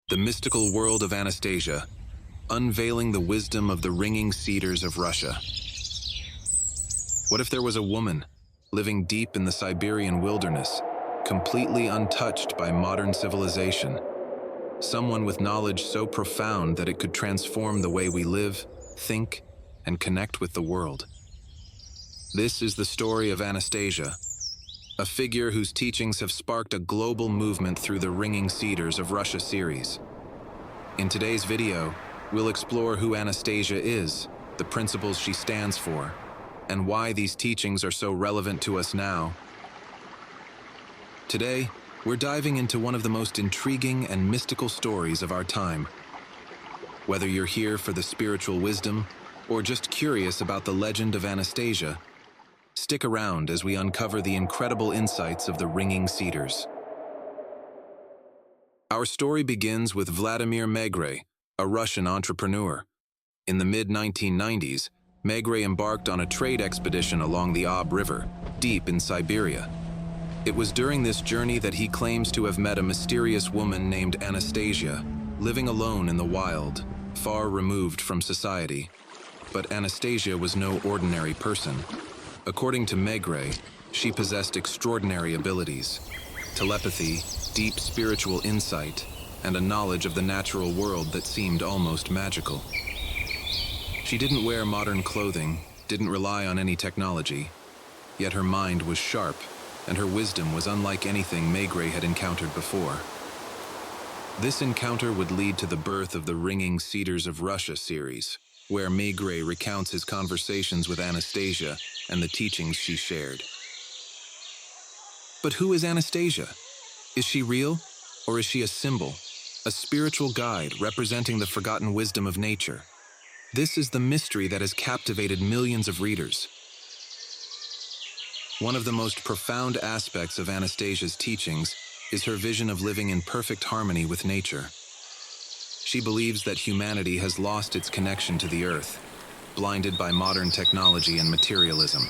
The mystical world of Anastasia, unveiling the wisdom of the Ringing Cedars of Russia. What if there was a woman living deep in the Siberian wilderness, completely untouched by modern civilization? Someone with knowledge so profound that it could transform the way we live, think, and connect with the world. This is the story of Anastasia, a figure whose teachings have sparked a global movement through the Ringing Cedars of Russia series. In today's video, we'll explore who Anastasia is, the principles she stands for, and why these teachings are so relevant to us now. Today, we're diving into one of the most intriguing and mystical stories of our time. Whether you're here for the spiritual wisdom or just curious about the legend of Anastasia, stick around as we uncover the incredible insights of the Ringing Cedars. Our story begins with Vladimir Megre, a Russian entrepreneur. In the mid-1990s, Megre embarked on a trade expedition along the Ob River, deep in Siberia. It was during this journey that he claims to have met a mysterious woman named Anastasia, living alone in the wild, far removed from society. But Anastasia was no ordinary person. According to Megre, she possessed extraordinary abilities: telepathy, deep spiritual insight, and a knowledge of the natural world that seemed almost magical. She didn't wear modern clothing, didn't rely on any technology, yet her mind was sharp, and her wisdom was unlike anything Megre had encountered before. This encounter would lead to the birth of the Ringing Cedars of Russia series, where Megre recounts his conversations with Anastasia and the teachings she shared. But who is Anastasia? Is she real, or is she a symbol, a spiritual guide representing the forgotten wisdom of nature? This is the mystery that has captivated millions of readers. One of the most profound aspects of Anastasia's teachings is her vision of living in perfect harmony with nature. She believes that humanity has lost its connection to the earth, blinded by modern technology and materialism.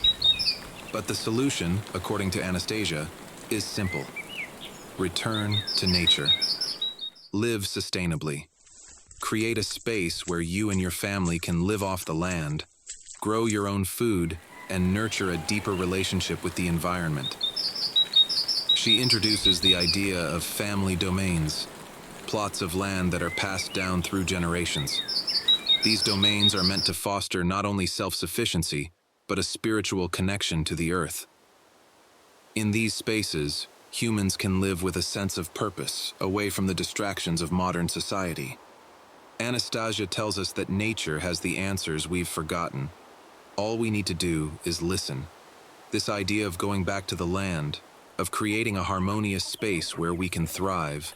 But the solution, according to Anastasia, is simple. Return to nature. Live sustainably. Create a space where you and your family can live off the land, grow your own food, and nurture a deeper relationship with the environment. She introduces the idea of family domains, plots of land that are passed down through generations. These domains are meant to foster not only self-sufficiency, but a spiritual connection to the earth. In these spaces, humans can live with a sense of purpose, away from the distractions of modern society. Anastasia tells us that nature has the answers we've forgotten. All we need to do is listen. This idea of going back to the land, of creating a harmonious space where we can thrive,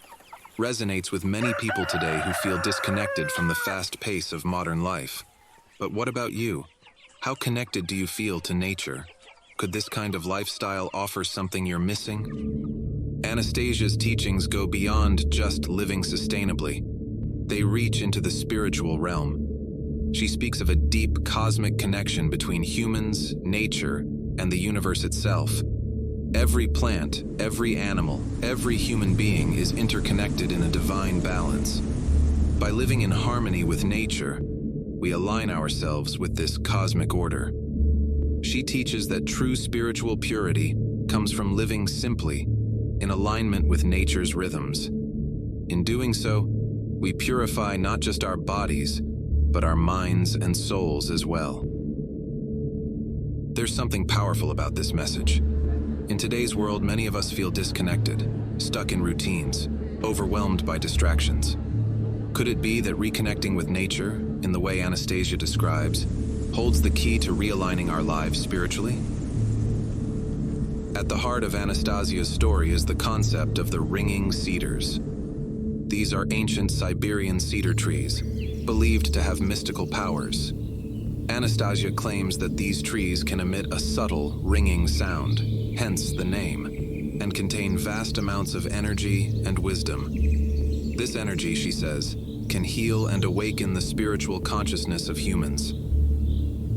resonates with many people today who feel disconnected from the fast pace of modern life. But what about you? How connected do you feel to nature? Could this kind of lifestyle offer something you're missing? Anastasia's teachings go beyond just living sustainably. They reach into the spiritual realm. She speaks of a deep cosmic connection between humans, nature, and the universe itself. Every plant, every animal, every human being is interconnected in a divine balance. By living in harmony with nature, we align ourselves with this cosmic order. She teaches that true spiritual purity comes from living simply, in alignment with nature's rhythms. In doing so, we purify not just our bodies, but our minds and souls as well. There's something powerful about this message. In today's world, many of us feel disconnected, stuck in routines, overwhelmed by distractions. Could it be that reconnecting with nature, in the way Anastasia describes, holds the key to realigning our lives spiritually? At the heart of Anastasia's story is the concept of the Ringing Cedars. These are ancient Siberian cedar trees, believed to have mystical powers. Anastasia claims that these trees can emit a subtle, ringing sound, hence the name, and contain vast amounts of energy and wisdom. This energy, she says, can heal and awaken the spiritual consciousness of humans.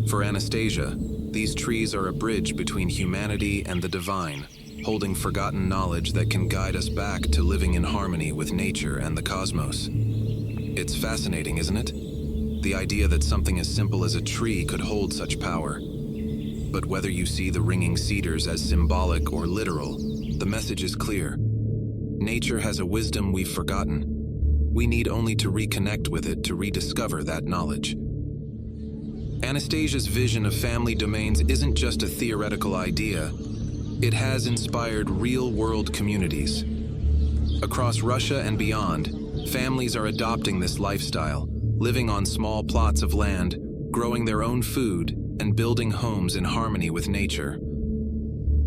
For Anastasia, these trees are a bridge between humanity and the divine, holding forgotten knowledge that can guide us back to living in harmony with nature and the cosmos. It's fascinating, isn't it? The idea that something as simple as a tree could hold such power. But whether you see the ringing cedars as symbolic or literal, the message is clear. Nature has a wisdom we've forgotten. We need only to reconnect with it to rediscover that knowledge. Anastasia's vision of family domains isn't just a theoretical idea. It has inspired real-world communities. Across Russia and beyond, families are adopting this lifestyle, living on small plots of land, growing their own food, and building homes in harmony with nature.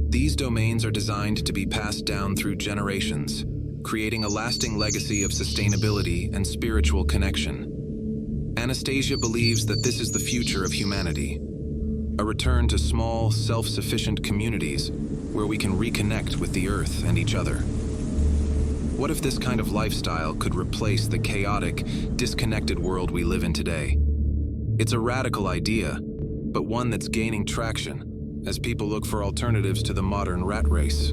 These domains are designed to be passed down through generations, creating a lasting legacy of sustainability and spiritual connection. Anastasia believes that this is the future of humanity, a return to small, self-sufficient communities where we can reconnect with the earth and each other. What if this kind of lifestyle could replace the chaotic, disconnected world we live in today? It's a radical idea, but one that's gaining traction as people look for alternatives to the modern rat race.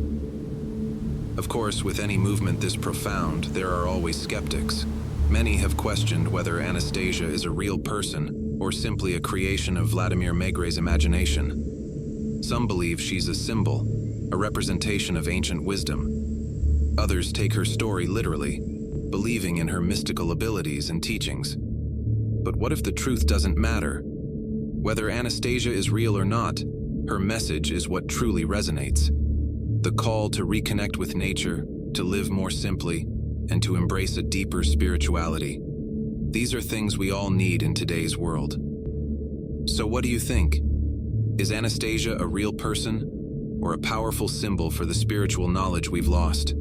Of course, with any movement this profound, there are always skeptics. Many have questioned whether Anastasia is a real person or simply a creation of Vladimir Maigret's imagination. Some believe she's a symbol, a representation of ancient wisdom. Others take her story literally, believing in her mystical abilities and teachings. But what if the truth doesn't matter? Whether Anastasia is real or not, her message is what truly resonates. The call to reconnect with nature, to live more simply, and to embrace a deeper spirituality. These are things we all need in today's world. So what do you think? Is Anastasia a real person, or a powerful symbol for the spiritual knowledge we've lost?